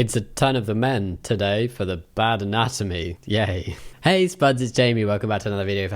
It's a ton of the men today for the bad anatomy. Yay. Hey Spuds, it's Jamie. Welcome back to another video.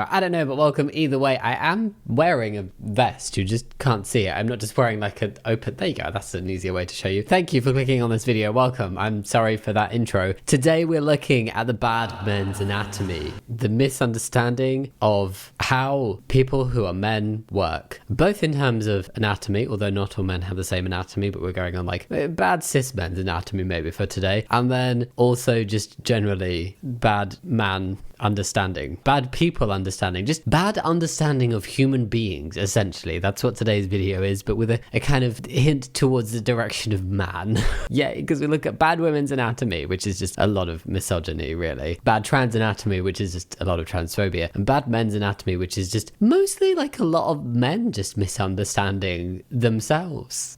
I don't know, but welcome either way. I am wearing a vest. You just can't see it. I'm not just wearing like an open... There you go. That's an easier way to show you. Thank you for clicking on this video. Welcome. I'm sorry for that intro. Today we're looking at the bad men's anatomy. The misunderstanding of how people who are men work. Both in terms of anatomy, although not all men have the same anatomy, but we're going on like bad cis men's anatomy maybe for today. And then also just generally bad man understanding, bad people understanding, just bad understanding of human beings, essentially. That's what today's video is, but with a kind of hint towards the direction of man. Yeah, because we look at bad women's anatomy, which is just a lot of misogyny, really. Bad trans anatomy, which is just a lot of transphobia. And bad men's anatomy, which is just mostly like a lot of men just misunderstanding themselves.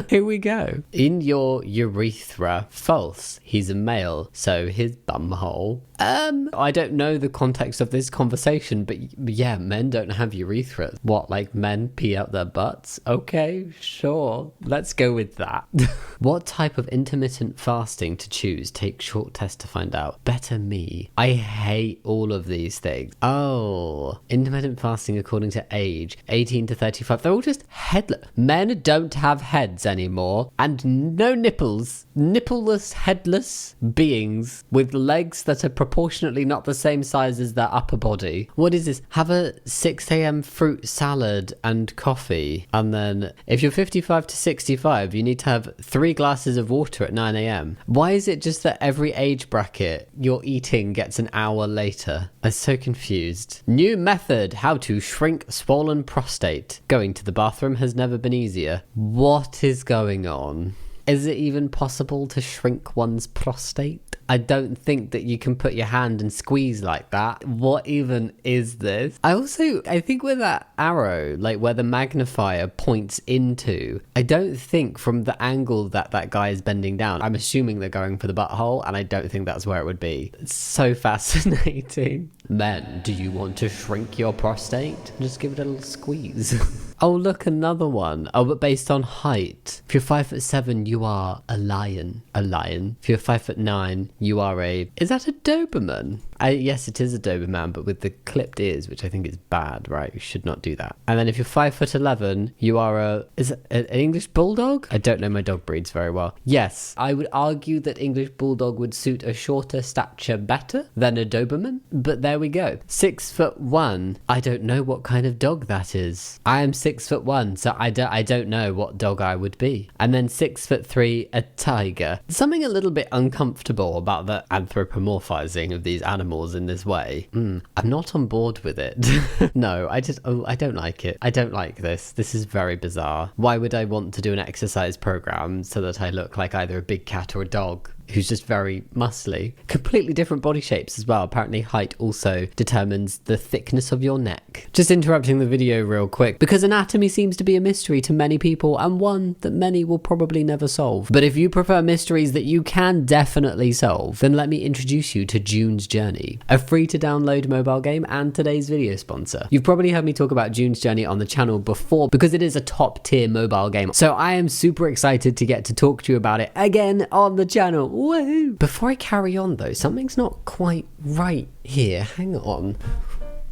Here we go. In your urethra, false. He's a male, so his bumhole. I don't know the context of this conversation, but yeah, men don't have urethras. What, like men pee out their butts? Okay, sure. Let's go with that. What type of intermittent fasting to choose? Take short test to find out. Better me. I hate all of these things. Oh, intermittent fasting according to age, 18 to 35. They're all just headless. Men don't have heads anymore, and no nipples. Nippleless, headless beings with legs that are proportionately not the same size as their upper body. What is this? Have a 6 a.m. fruit salad and coffee. And then if you're 55 to 65, you need to have 3 glasses of water at 9 a.m. Why is it just that every age bracket your eating gets an hour later? I'm so confused. New method, how to shrink swollen prostate. Going to the bathroom has never been easier. What is going on? Is it even possible to shrink one's prostate? I don't think that you can put your hand and squeeze like that. What even is this? I think with that arrow, like where the magnifier points into, I don't think from the angle that that guy is bending down, I'm assuming they're going for the butthole, and I don't think that's where it would be. It's so fascinating. Men, do you want to shrink your prostate? Just give it a little squeeze. Oh, look, another one. Oh, but based on height. If you're 5'7", you are a lion. A lion. If you're 5'9", you are a... Is that a Doberman? Yes, it is a Doberman, but with the clipped ears, which I think is bad, right? You should not do that. And then if you're 5'11", you are a... Is it an English Bulldog? I don't know my dog breeds very well. Yes, I would argue that English Bulldog would suit a shorter stature better than a Doberman. But there we go. 6'1". I don't know what kind of dog that is. I am 6'1", so I don't know what dog I would be. And then 6'3", a tiger. Something a little bit uncomfortable about the anthropomorphizing of these animals in this way. I'm not on board with it. No, I don't like it. I don't like this. This is very bizarre. Why would I want to do an exercise program so that I look like either a big cat or a dog who's just very muscly? Completely different body shapes as well. Apparently height also determines the thickness of your neck. Just interrupting the video real quick, because anatomy seems to be a mystery to many people, and one that many will probably never solve. But if you prefer mysteries that you can definitely solve, then let me introduce you to June's Journey, a free to download mobile game and today's video sponsor. You've probably heard me talk about June's Journey on the channel before because it is a top tier mobile game. So I am super excited to get to talk to you about it again on the channel. Woo! Before I carry on though, something's not quite right here. Hang on.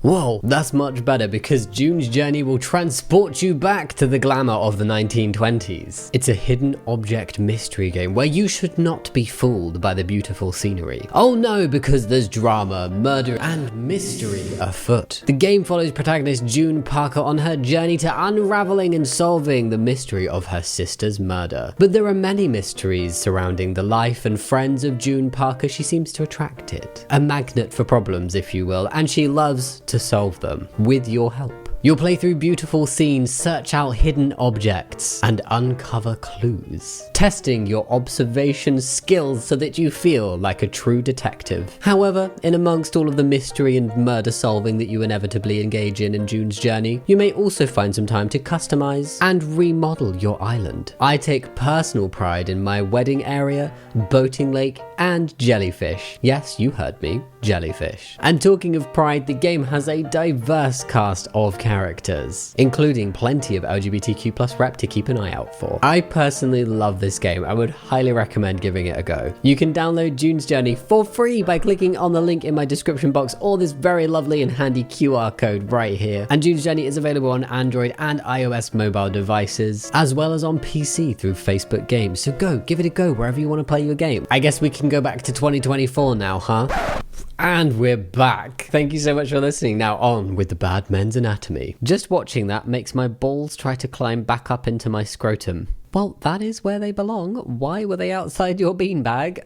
Whoa, that's much better, because June's Journey will transport you back to the glamour of the 1920s. It's a hidden object mystery game where you should not be fooled by the beautiful scenery. Oh no, because there's drama, murder, and mystery afoot. The game follows protagonist June Parker on her journey to unraveling and solving the mystery of her sister's murder. But there are many mysteries surrounding the life and friends of June Parker. She seems to attract it. A magnet for problems, if you will, and she loves to solve them with your help. You'll play through beautiful scenes, search out hidden objects, and uncover clues, testing your observation skills so that you feel like a true detective. However, in amongst all of the mystery and murder solving that you inevitably engage in June's Journey, you may also find some time to customize and remodel your island. I take personal pride in my wedding area, boating lake, and jellyfish. Yes, you heard me, jellyfish. And talking of pride, the game has a diverse cast of characters, including plenty of LGBTQ plus rep to keep an eye out for. I personally love this game. I would highly recommend giving it a go. You can download June's Journey for free by clicking on the link in my description box or this very lovely and handy QR code right here. And June's Journey is available on Android and iOS mobile devices, as well as on PC through Facebook Games. So go, give it a go wherever you want to play your game. I guess we can go back to 2024 now, huh? And we're back. Thank you so much for listening. Now on with the bad men's anatomy. Just watching that makes my balls try to climb back up into my scrotum. Well, that is where they belong. Why were they outside your beanbag?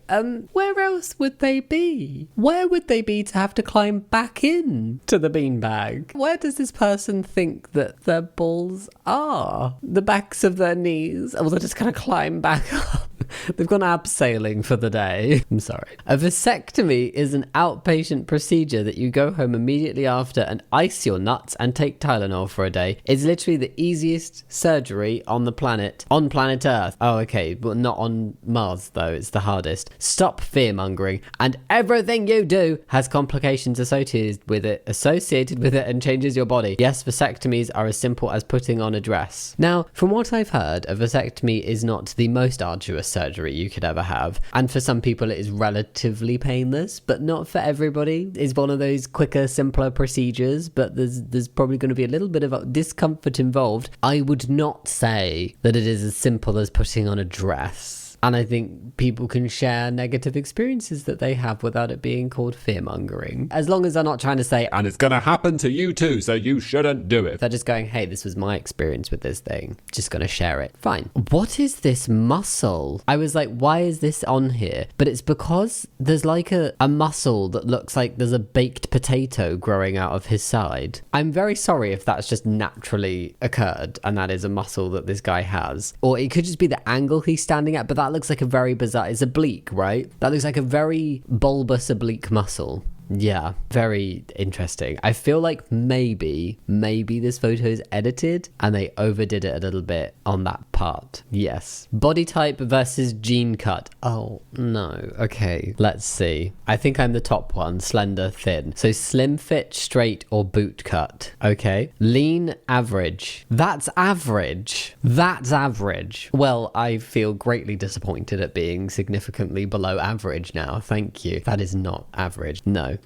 Where else would they be? Where would they be to have to climb back in to the beanbag? Where does this person think that their balls are? The backs of their knees? Oh, they're just gonna climb back up. They've gone abseiling for the day. I'm sorry. A vasectomy is an outpatient procedure that you go home immediately after and ice your nuts and take Tylenol for a day. It's literally the easiest surgery on the planet. On planet Earth. Oh, okay. But not on Mars, though. It's the hardest. Stop fear-mongering. And everything you do has complications associated with it and changes your body. Yes, vasectomies are as simple as putting on a dress. Now, from what I've heard, a vasectomy is not the most arduous surgery you could ever have, and for some people it is relatively painless, but not for everybody. It's one of those quicker, simpler procedures, but there's probably going to be a little bit of discomfort involved. I would not say that it is as simple as putting on a dress. And I think people can share negative experiences that they have without it being called fear-mongering. As long as they're not trying to say, and it's gonna happen to you too, so you shouldn't do it. They're just going, hey, this was my experience with this thing. Just gonna share it. Fine. What is this muscle? I was like, why is this on here? But it's because there's like a muscle that looks like there's a baked potato growing out of his side. I'm very sorry if that's just naturally occurred and that is a muscle that this guy has. Or it could just be the angle he's standing at, but that looks like a very bizarre, it's oblique, right? That looks like a very bulbous oblique muscle. Yeah, very interesting. I feel like maybe this photo is edited and they overdid it a little bit on that part. Yes. Body type versus gene cut. Oh, no. Okay, let's see. I think I'm the top one, slender, thin. So slim fit, straight, or boot cut. Okay. Lean, average. That's average. That's average. Well, I feel greatly disappointed at being significantly below average now. Thank you. That is not average. No.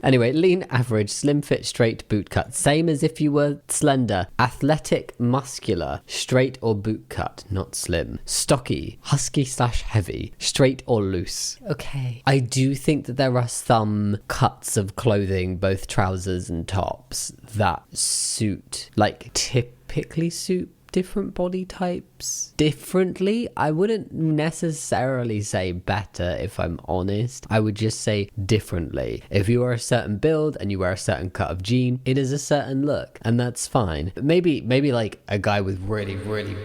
Anyway, lean, average, slim fit, straight, boot cut. Same as if you were slender. Athletic, muscular, straight or boot cut, not slim. Stocky, husky / heavy, straight or loose. Okay. I do think that there are some cuts of clothing, both trousers and tops, that suit, like typically suit different body types differently. I wouldn't necessarily say better, if I'm honest. I would just say differently. If you are a certain build and you wear a certain cut of jean, it is a certain look, and that's fine. Maybe like a guy with really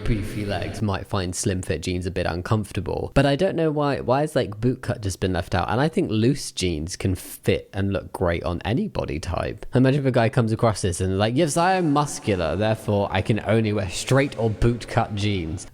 beefy legs might find slim fit jeans a bit uncomfortable, but I don't know why is like boot cut just been left out. And I think loose jeans can fit and look great on any body type. Imagine if a guy comes across this and like, yes, I am muscular, therefore I can only wear straight or boot cut jeans.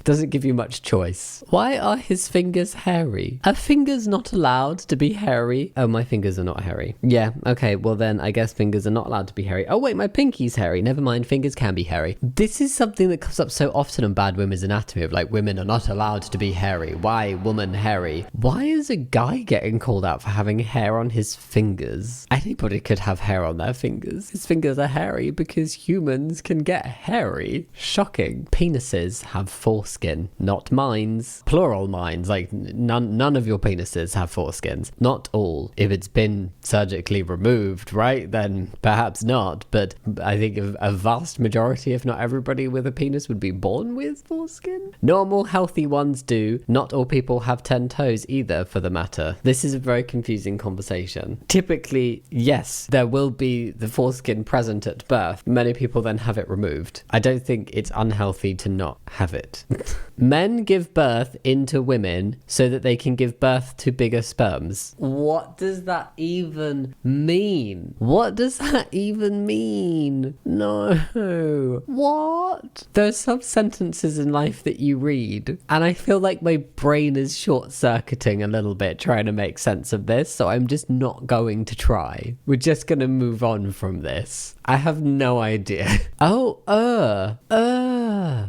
Doesn't give you much choice. Why are his fingers hairy? Are fingers not allowed to be hairy? Oh, my fingers are not hairy. Yeah, okay, well then I guess fingers are not allowed to be hairy. Oh wait, my pinky's hairy. Never mind, fingers can be hairy. This is something that comes up so often in Bad Women's Anatomy of like, women are not allowed to be hairy. Why woman hairy? Why is a guy getting called out for having hair on his fingers? Anybody could have hair on their fingers. His fingers are hairy because humans can get hairy. Shocking. Penises have foreskin, not minds. Plural minds, like none of your penises have foreskins. Not all. If it's been surgically removed, right, then perhaps not. But I think a vast majority, if not everybody with a penis, would be born with foreskin. Normal, healthy ones do. Not all people have 10 toes either, for the matter. This is a very confusing conversation. Typically, yes, there will be the foreskin present at birth. Many people then have it removed. I don't think it's unhealthy to not not have it. Men give birth into women so that they can give birth to bigger sperms. What does that even mean? What does that even mean? No. What? There are some sentences in life that you read, and I feel like my brain is short-circuiting a little bit trying to make sense of this, so I'm just not going to try. We're just going to move on from this. I have no idea.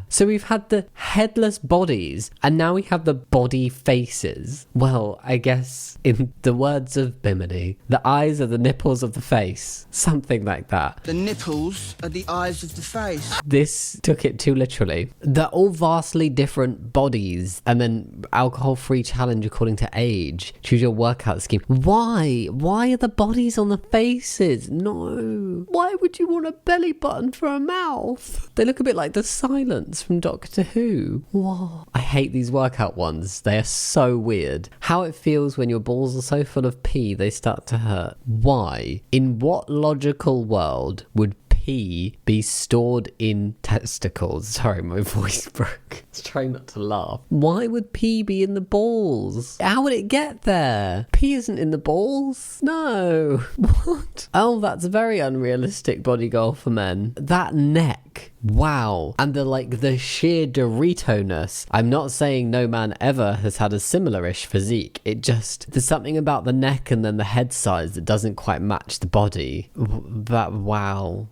So we've had the headless bodies, and now we have the body faces. Well, I guess in the words of Bimini, the eyes are the nipples of the face. Something like that. The nipples are the eyes of the face. This took it too literally. They're all vastly different bodies, and then alcohol-free challenge according to age. Choose your workout scheme. Why? Why are the bodies on the faces? No. Why would you want a belly button for a mouth? They look a bit like the silence from Doctor Who. What? I hate these workout ones. They are so weird. How it feels when your balls are so full of pee they start to hurt. Why? In what logical world would pee be stored in testicles? Sorry, my voice broke. I was trying not to laugh. Why would pee be in the balls? How would it get there? Pee isn't in the balls. No. What? Oh, that's a very unrealistic body goal for men. That neck. Wow. And the sheer Dorito-ness. I'm not saying no man ever has had a similar-ish physique. There's something about the neck and then the head size that doesn't quite match the body. Wow.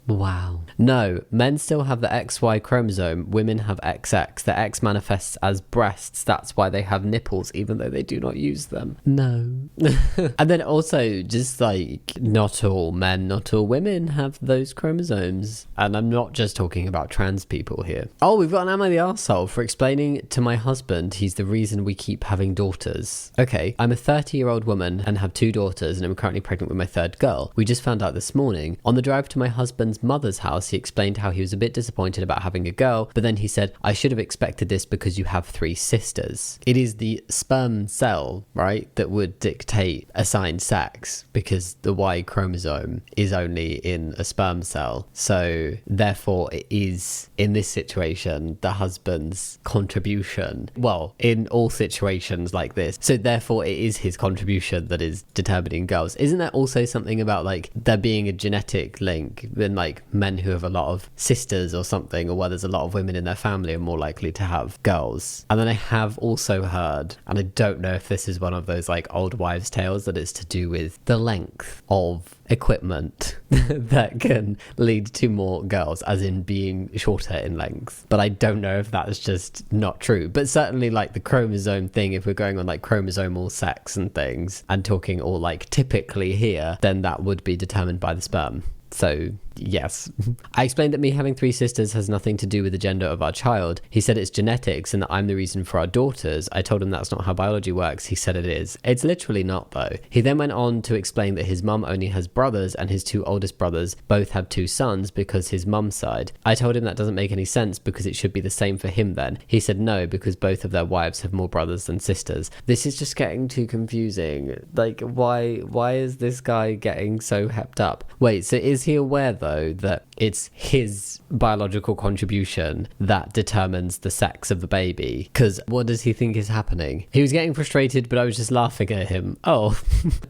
No, men still have the XY chromosome. Women have XX. The X manifests as breasts. That's why they have nipples, even though they do not use them. No. And then also, just not all men, not all women have those chromosomes. And I'm not just talking about trans people here. Oh, we've got an Am I the Arsehole for explaining to my husband he's the reason we keep having daughters. Okay, I'm a 30-year-old woman and have 2 daughters, and I'm currently pregnant with my 3rd girl. We just found out this morning. On the drive to my husband's mother's house, he explained how he was a bit disappointed about having a girl, but then he said, I should have expected this because you have 3 sisters. It is the sperm cell, right, that would dictate assigned sex, because the Y chromosome is only in a sperm cell. So therefore it is, in this situation, the husband's contribution. Well, in all situations like this. So therefore it is his contribution that is determining girls. Isn't there also something about there being a genetic link in men who have a lot of sisters or something, or where there's a lot of women in their family are more likely to have girls? And then I have also heard, and I don't know if this is one of those old wives' tales, that it's to do with the length of equipment that can lead to more girls, as in being shorter in length. But I don't know if that's just not true. But certainly the chromosome thing, if we're going on chromosomal sex and things and talking all typically here, then that would be determined by the sperm. So yes. I explained that me having 3 sisters has nothing to do with the gender of our child. He said it's genetics and that I'm the reason for our daughters. I told him that's not how biology works. He said it is. It's literally not, though. He then went on to explain that his mum only has brothers, and his 2 oldest brothers both have 2 sons because his mum's side. I told him that doesn't make any sense because it should be the same for him then. He said no, because both of their wives have more brothers than sisters. This is just getting too confusing. Why is this guy getting so hepped up? Wait, so is he aware, though, that it's his biological contribution that determines the sex of the baby? Because what does he think is happening? He was getting frustrated, but I was just laughing at him. Oh.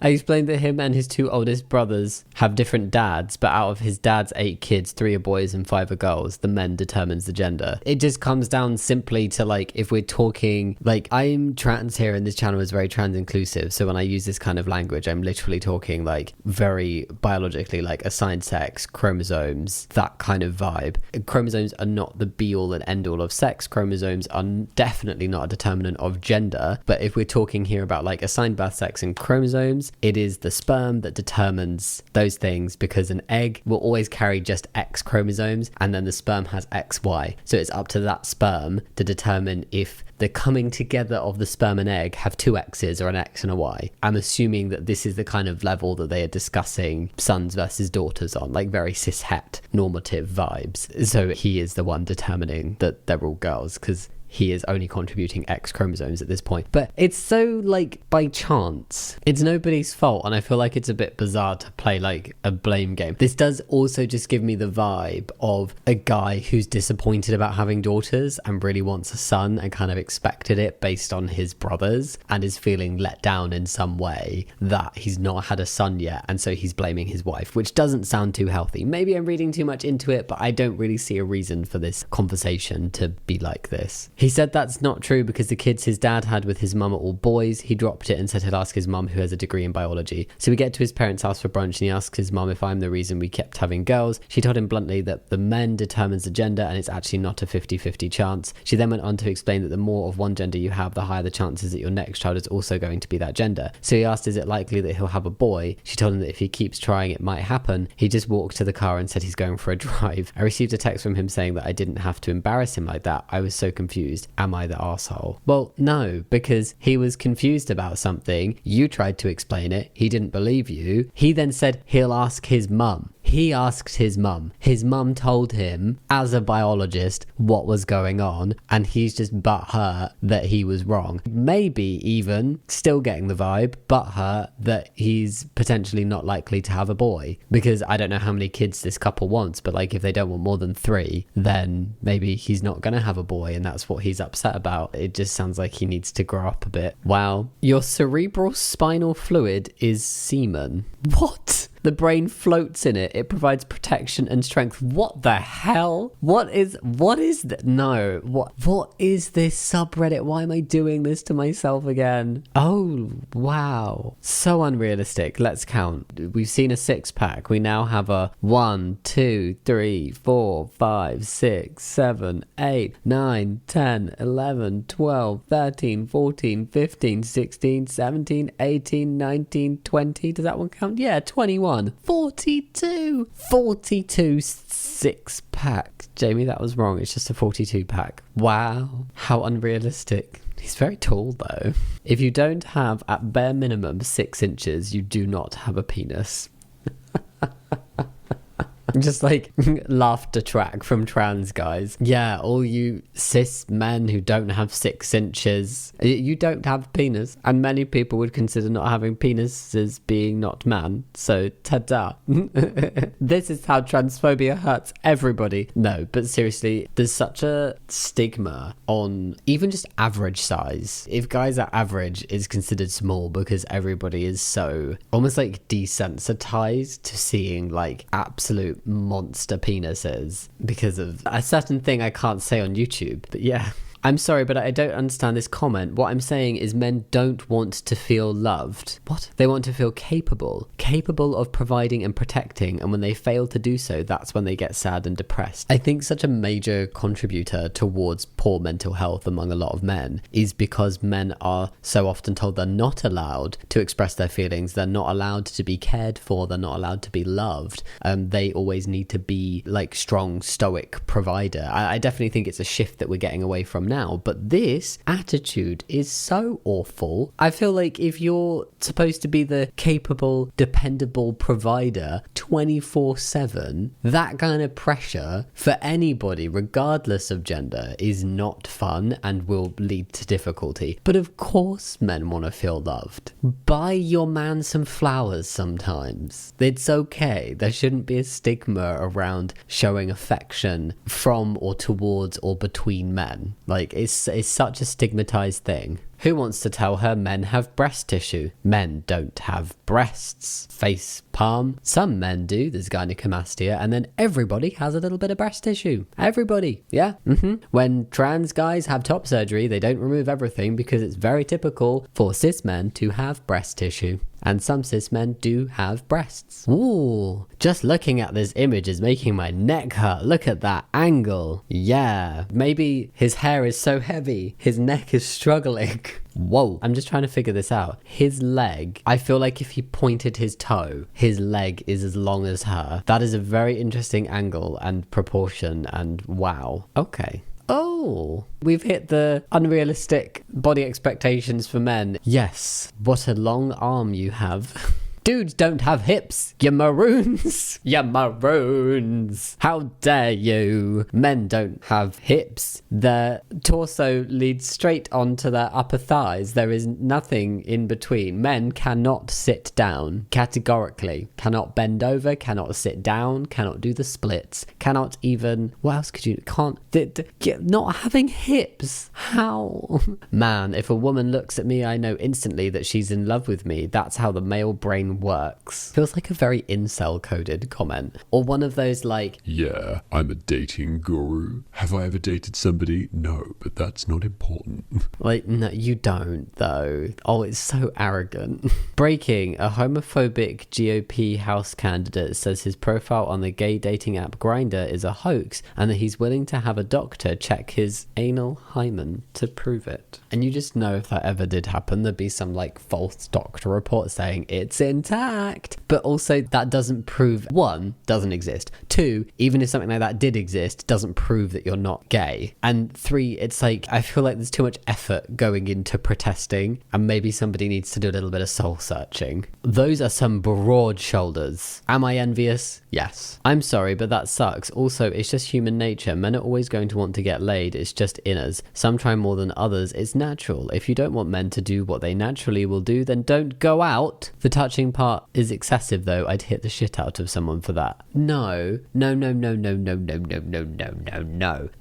I explained that him and his 2 oldest brothers have different dads, but out of his dad's 8 kids, 3 are boys and 5 are girls. The men determines the gender. It just comes down simply to if we're talking, I'm trans here, and this channel is very trans inclusive, so when I use this kind of language, I'm literally talking very biologically, assigned sex, chromosomes, that kind of vibe. Chromosomes are not the be all and end all of sex. Chromosomes are definitely not a determinant of gender. But if we're talking here about assigned birth sex and chromosomes, it is the sperm that determines those things, because an egg will always carry just X chromosomes, and then the sperm has XY. So it's up to that sperm to determine if the coming together of the sperm and egg have 2 X's or an X and a Y. I'm assuming that this is the kind of level that they are discussing sons versus daughters on, very cis-het normative vibes. So he is the one determining that they're all girls, because he is only contributing X chromosomes at this point. But it's so like by chance. It's nobody's fault, and I feel like it's a bit bizarre to play like a blame game. This does also just give me the vibe of a guy who's disappointed about having daughters and really wants a son and kind of expected it based on his brothers, and is feeling let down in some way that he's not had a son yet, and so he's blaming his wife, which doesn't sound too healthy. Maybe I'm reading too much into it, but I don't really see a reason for this conversation to be like this. He said that's not true because the kids his dad had with his mum are all boys. He dropped it and said he'd ask his mum, who has a degree in biology. So we get to his parents' house for brunch, and he asks his mum if I'm the reason we kept having girls. She told him bluntly that the men determines the gender and it's actually not a 50-50 chance. She then went on to explain that the more of one gender you have, the higher the chances that your next child is also going to be that gender. So he asked, is it likely that he'll have a boy? She told him that if he keeps trying, it might happen. He just walked to the car and said he's going for a drive. I received a text from him saying that I didn't have to embarrass him like that. I was so confused. Am I the arsehole? Well, no, because he was confused about something. You tried to explain it. He didn't believe you. He then said he'll ask his mum. He asked his mum. His mum told him, as a biologist, what was going on, and he's just butthurt that he was wrong. Maybe even, still getting the vibe, butthurt that he's potentially not likely to have a boy. Because I don't know how many kids this couple wants, but like if they don't want more than 3, then maybe he's not going to have a boy, and that's what he's upset about. It just sounds like he needs to grow up a bit. Wow. Your cerebral spinal fluid is semen. What? The brain floats in it. It provides protection and strength. What the hell? What is that? No. What is this subreddit? Why am I doing this to myself again? Oh, wow. So unrealistic. Let's count. We've seen a 6-pack. We now have a 1, 2, 3, 4, 5, 6, 7, 8, 9, 10, 11, 12, 13, 14, 15, 16, 17, 18, 19, 20. Does that one count? Yeah, 21. 42 6-pack. Jamie, that was wrong. It's just a 42-pack. Wow, how unrealistic. He's very tall though. If you don't have at bare minimum 6 inches, you do not have a penis. Just like laughter track from trans guys. Yeah, all you cis men who don't have 6 inches, you don't have penis. And many people would consider not having penises being not man. So ta-da. This is how transphobia hurts everybody. No, but seriously, there's such a stigma on even just average size. If guys are average, it's considered small because everybody is so almost like desensitized to seeing like absolute monster penises because of a certain thing I can't say on YouTube. But yeah, I'm sorry, but I don't understand this comment. What I'm saying is men don't want to feel loved. What? They want to feel capable of providing and protecting, and when they fail to do so, that's when they get sad and depressed. I think such a major contributor towards poor mental health among a lot of men is because men are so often told they're not allowed to express their feelings, they're not allowed to be cared for, they're not allowed to be loved. They always need to be like strong, stoic provider. I definitely think it's a shift that we're getting away from now, but this attitude is so awful. I feel like if you're supposed to be the capable, dependable provider 24/7, that kind of pressure for anybody, regardless of gender, is not fun and will lead to difficulty. But of course men want to feel loved. Buy your man some flowers sometimes. It's okay. There shouldn't be a stigma around showing affection from or towards or between men. Like, it's such a stigmatized thing. Who wants to tell her men have breast tissue? Men don't have breasts. Face palm. Some men do. There's gynecomastia, and then everybody has a little bit of breast tissue. Everybody. Yeah. When trans guys have top surgery, they don't remove everything because it's very typical for cis men to have breast tissue. And some cis men do have breasts. Ooh, just looking at this image is making my neck hurt. Look at that angle. Yeah, maybe his hair is so heavy, his neck is struggling. Whoa, I'm just trying to figure this out. His leg, I feel like if he pointed his toe, his leg is as long as her. That is a very interesting angle and proportion, and wow. Okay. Oh, we've hit the unrealistic body expectations for men. Yes, what a long arm you have. Dudes don't have hips. You maroons. You maroons. How dare you? Men don't have hips. Their torso leads straight onto their upper thighs. There is nothing in between. Men cannot sit down, categorically. Cannot bend over, cannot sit down, cannot do the splits, cannot even... What else could you... Can't... Not having hips. How? Man, if a woman looks at me, I know instantly that she's in love with me. That's how the male brain works. Feels like a very incel-coded comment. Or one of those like... Yeah, I'm a dating guru. Have I ever dated somebody? No, but that's not important. Like, no, you don't, though. Oh, it's so arrogant. Breaking. A homophobic GOP House candidate says his profile on the gay dating app Grindr is a hoax and that he's willing to have a doctor check his anal hymen to prove it. And you just know if that ever did happen, there'd be some like false doctor report saying it's intact. But also that doesn't prove, one, doesn't exist. Two, even if something like that did exist, doesn't prove that you're not gay. And three, it's like, I feel like there's too much effort going into protesting and maybe somebody needs to do a little bit of soul searching. Those are some broad shoulders. Am I envious? Yes. I'm sorry, but that sucks. Also, it's just human nature. Men are always going to want to get laid. It's just in us. Some try more than others. It's natural. If you don't want men to do what they naturally will do, then don't go out. The touching part is excessive though. I'd hit the shit out of someone for that. No.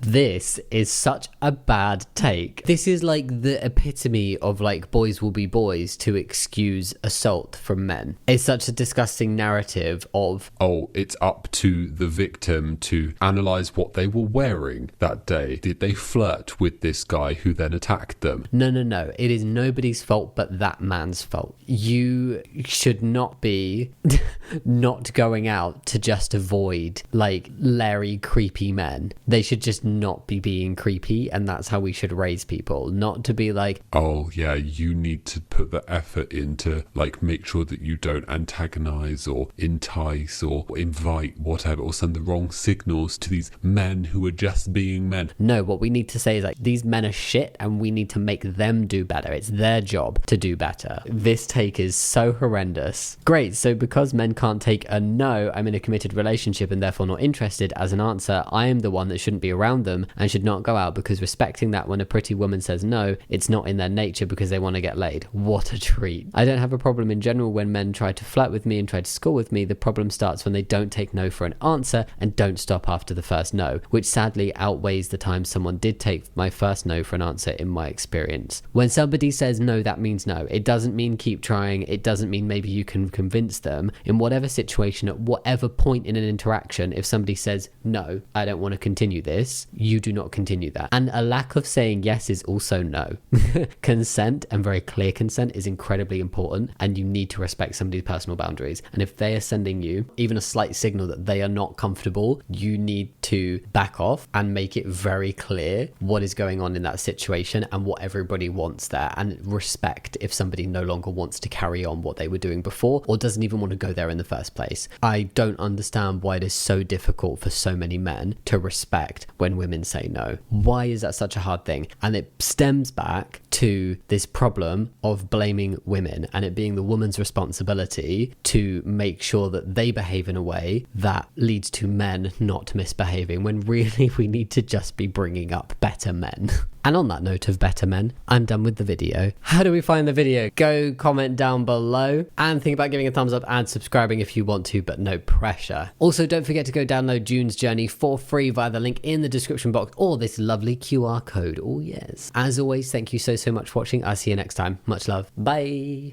This is such a bad take. This is like the epitome of like boys will be boys to excuse assault from men. It's such a disgusting narrative of... Oh, it's up to the victim to analyse what they were wearing that day. Did they flirt with this guy who then attacked them? No. It is nobody's fault but that man's fault. You should not be not going out to just avoid like Larry creepy men. They should just not be being creepy, and that's how we should raise people. Not to be like, oh yeah, you need to put the effort into like make sure that you don't antagonise or entice or invite whatever or send the wrong signals to these men who are just being men. No, what we need to say is like, these men are shit and we need to make them do better. It's their job to do better. This take is so horrendous. Great, so because men can't take a no, I'm in a committed relationship and therefore not interested as an answer, I am the one that shouldn't be around them and should not go out, because respecting that when a pretty woman says no, it's not in their nature because they want to get laid. What a treat. I don't have a problem in general when men try to flirt with me and try to score with me. The problem starts when they don't take no for an answer and don't stop after the first no, which sadly outweighs the time someone did take my first no for an answer in my experience. When somebody says no, that means no. It doesn't mean keep trying. It doesn't mean maybe you can convince them. In whatever situation, at whatever point in an interaction, if somebody says no, I don't want to continue this, you do not continue that. And a lack of saying yes is also no. Consent, and very clear consent, is incredibly important, and you need to respect somebody's personal boundaries. And if they are sending you even a slight signal that they are not comfortable, you need to back off and make it very clear what is going on in that situation and what everybody wants there, and respect if somebody no longer wants to carry on what they were doing before or doesn't even want to go there in the first place. I don't understand why it is so difficult for so many men to respect when women say no. Why is that such a hard thing? And it stems back to this problem of blaming women and it being the woman's responsibility to make sure that they behave in a way that leads to men not misbehaving, when really we need to just be bringing up better men. And on that note of better men, I'm done with the video. How do we find the video? Go comment down below and think about giving a thumbs up and subscribing if you want to, but no pressure. Also, don't forget to go download June's Journey for free via the link in the description box or this lovely QR code. Oh yes. As always, thank you so much for watching. I'll see you next time. Much love. Bye.